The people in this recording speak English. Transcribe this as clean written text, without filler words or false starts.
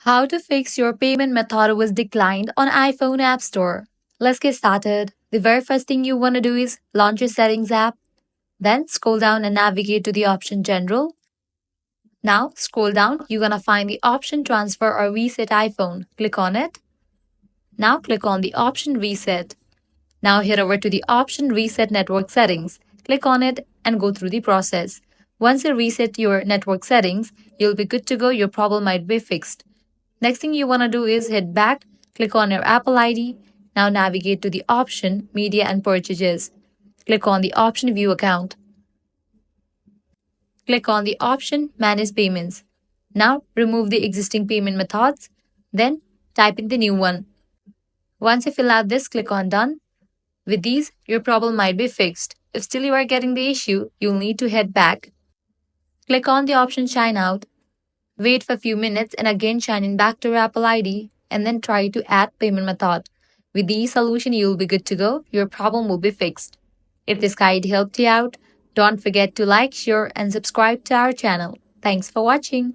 How to fix your payment method was declined on iPhone App Store. Let's get started. The very first thing you want to do is launch your settings app. Then scroll down and navigate to the option General. Now scroll down, you're gonna find the option Transfer or Reset iPhone. Click on it. Now click on the option Reset. Now head over to the option Reset Network Settings. Click on it and go through the process. Once you reset your network settings, you'll be good to go. Your problem might be fixed. Next thing you want to do is head back, click on your Apple ID. Now navigate to the option Media and Purchases. Click on the option View Account. Click on the option Manage Payments. Now remove the existing payment methods, then type in the new one. Once you fill out this, click on Done. With these, your problem might be fixed. If still you are getting the issue, you'll need to head back. Click on the option Sign Out. Wait for a few minutes and again sign in back to your Apple ID and then try to add payment method. With these solution, you'll be good to go. Your problem will be fixed. If this guide helped you out, don't forget to like, share and subscribe to our channel. Thanks for watching.